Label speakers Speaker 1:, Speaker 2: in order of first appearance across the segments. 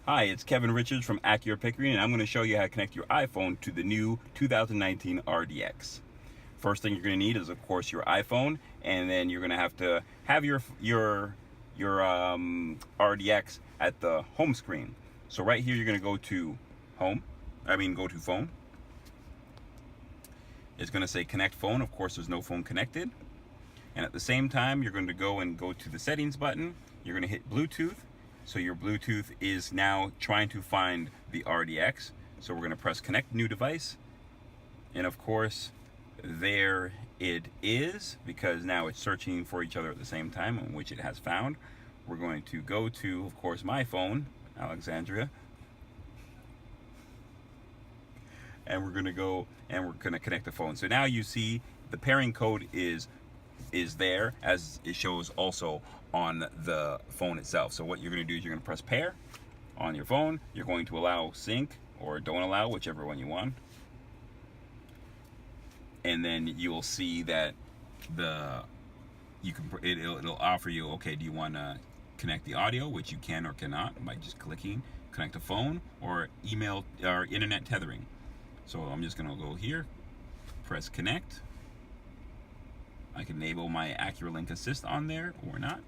Speaker 1: Hi, it's Kevin Richards from Acura Pickering, and I'm going to show you how to connect your iPhone to the new 2019 RDX. First thing you're going to need is, of course, your iPhone, and then you're going to have your RDX at the home screen. So right here, you're going to go to go to phone. It's going to say connect phone. Of course, there's no phone connected. And at the same time, you're going to go to the settings button. You're going to hit Bluetooth. So your Bluetooth is now trying to find the RDX. So we're going to press connect new device. And of course, there it is, because now it's searching for each other at the same time, in which it has found. We're going to go to, of course, my phone, Alexandria. And we're going to go and we're going to connect the phone. So now you see the pairing code is there, as it shows also on the phone itself. So what you're going to do is you're going to press pair on your phone. You're going to allow sync or don't allow, whichever one you want. And then you will see that it'll offer you, okay, do you want to connect the audio, which you can or cannot by just clicking connect the phone, or email or internet tethering. So I'm just going to go here, press connect. I can enable my Acura Link Assist on there or not.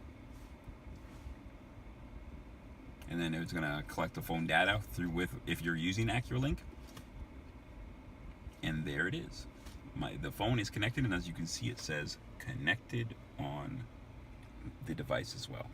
Speaker 1: And then it's going to collect the phone data if you're using Acura Link. And there it is. The phone is connected, and as you can see, it says connected on the device as well.